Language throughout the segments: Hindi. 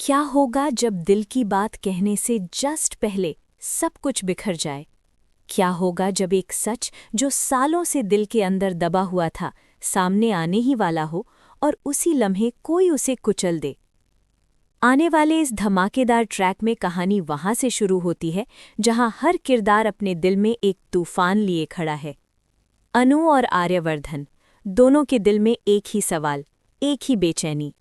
क्या होगा जब दिल की बात कहने से जस्ट पहले सब कुछ बिखर जाए? क्या होगा जब एक सच जो सालों से दिल के अंदर दबा हुआ था सामने आने ही वाला हो और उसी लम्हे कोई उसे कुचल दे? आने वाले इस धमाकेदार ट्रैक में कहानी वहां से शुरू होती है जहां हर किरदार अपने दिल में एक तूफान लिए खड़ा है। अनु और आर्यवर्धन दोनों के दिल में एक ही सवाल, एक ही बेचैनी।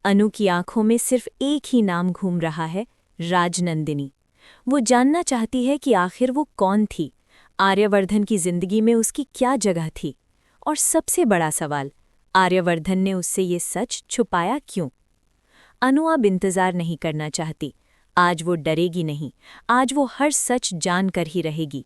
अनु की आंखों में सिर्फ एक ही नाम घूम रहा है, राजनंदिनी। वो जानना चाहती है कि आखिर वो कौन थी, आर्यवर्धन की जिंदगी में उसकी क्या जगह थी, और सबसे बड़ा सवाल, आर्यवर्धन ने उससे ये सच छुपाया क्यों? अनु अब इंतजार नहीं करना चाहती। आज वो डरेगी नहीं, आज वो हर सच जानकर ही रहेगी।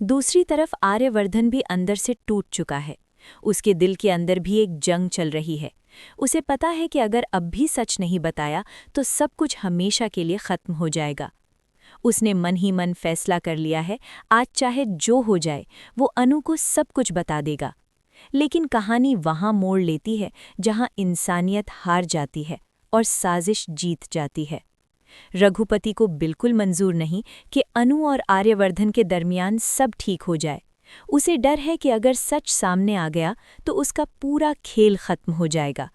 दूसरी तरफ आर्यवर्धन भी अंदर से टूट चुका है। उसके दिल के अंदर भी एक जंग चल रही है। उसे पता है कि अगर अब भी सच नहीं बताया तो सब कुछ हमेशा के लिए खत्म हो जाएगा। उसने मन ही मन फैसला कर लिया है, आज चाहे जो हो जाए वो अनु को सब कुछ बता देगा। लेकिन कहानी वहां मोड़ लेती है जहां इंसानियत हार जाती है और साजिश जीत जाती है। रघुपति को बिल्कुल मंजूर नहीं कि अनु और आर्यवर्धन के दरमियान सब ठीक हो जाए। उसे डर है कि अगर सच सामने आ गया तो उसका पूरा खेल खत्म हो जाएगा।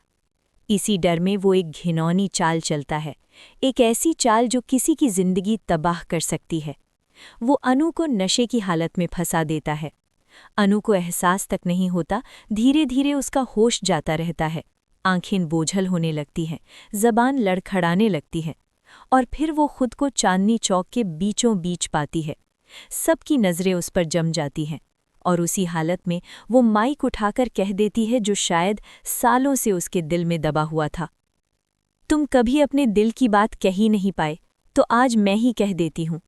इसी डर में वो एक घिनौनी चाल चलता है, एक ऐसी चाल जो किसी की जिंदगी तबाह कर सकती है। वो अनु को नशे की हालत में फंसा देता है। अनु को एहसास तक नहीं होता, धीरे धीरे उसका होश जाता रहता है। आंखें बोझल होने लगती हैं, जबान लड़खड़ाने लगती है, और फिर वो खुद को चांदनी चौक के बीचों बीच पाती है। सबकी नज़रें उस पर जम जाती हैं, और उसी हालत में वो माइक उठाकर कह देती है जो शायद सालों से उसके दिल में दबा हुआ था। तुम कभी अपने दिल की बात कह ही नहीं पाए, तो आज मैं ही कह देती हूँ।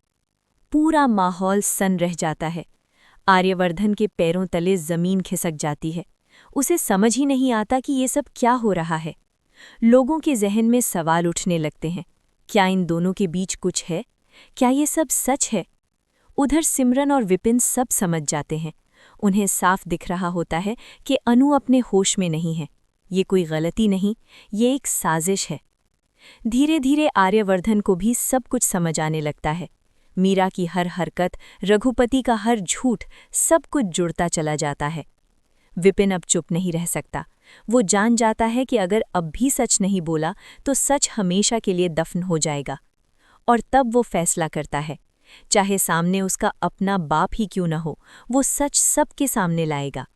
पूरा माहौल सन रह जाता है। आर्यवर्धन के पैरों तले जमीन खिसक जाती है। उसे समझ ही नहीं आता कि ये सब क्या हो रहा है। लोगों के जहन में सवाल उठने लगते हैं, क्या इन दोनों के बीच कुछ है? क्या ये सब सच है? उधर सिमरन और विपिन सब समझ जाते हैं। उन्हें साफ दिख रहा होता है कि अनु अपने होश में नहीं है। ये कोई गलती नहीं, ये एक साजिश है। धीरे धीरे आर्यवर्धन को भी सब कुछ समझ आने लगता है। मीरा की हर हरकत, रघुपति का हर झूठ, सब कुछ जुड़ता चला जाता है। विपिन अब चुप नहीं रह सकता। वो जान जाता है कि अगर अब भी सच नहीं बोला तो सच हमेशा के लिए दफन हो जाएगा। और तब वो फैसला करता है, चाहे सामने उसका अपना बाप ही क्यों न हो, वो सच सबके सामने लाएगा।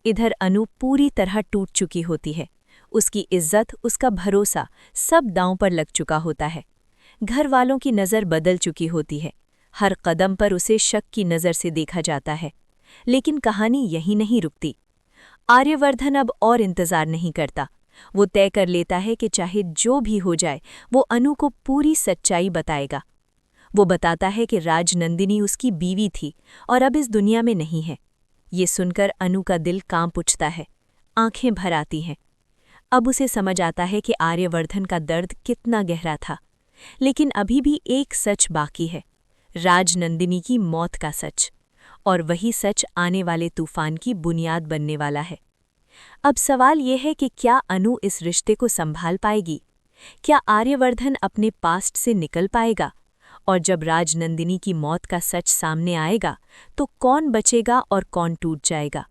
इधर अनु पूरी तरह टूट चुकी होती है। उसकी इज्जत, उसका भरोसा सब दांव पर लग चुका होता है। घर वालों की नज़र बदल चुकी होती है। हर कदम पर उसे शक की नज़र से देखा जाता है। लेकिन कहानी यहीं नहीं रुकती। आर्यवर्धन अब और इंतजार नहीं करता। वो तय कर लेता है कि चाहे जो भी हो जाए वो अनु को पूरी सच्चाई बताएगा। वो बताता है कि राजनंदिनी उसकी बीवी थी और अब इस दुनिया में नहीं है। ये सुनकर अनु का दिल कांप उठता है, आंखें भर आती हैं। अब उसे समझ आता है कि आर्यवर्धन का दर्द कितना गहरा था। लेकिन अभी भी एक सच बाकी है, राजनंदिनी की मौत का सच। और वही सच आने वाले तूफान की बुनियाद बनने वाला है। अब सवाल यह है कि क्या अनु इस रिश्ते को संभाल पाएगी? क्या आर्यवर्धन अपने पास्ट से निकल पाएगा? और जब राजनंदिनी की मौत का सच सामने आएगा तो कौन बचेगा और कौन टूट जाएगा?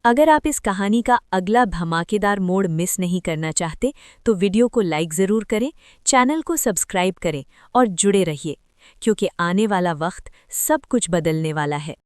अगर आप इस कहानी का अगला धमाकेदार मोड़ मिस नहीं करना चाहते तो वीडियो को लाइक ज़रूर करें, चैनल को सब्सक्राइब करें और जुड़े रहिए, क्योंकि आने वाला वक्त सब कुछ बदलने वाला है।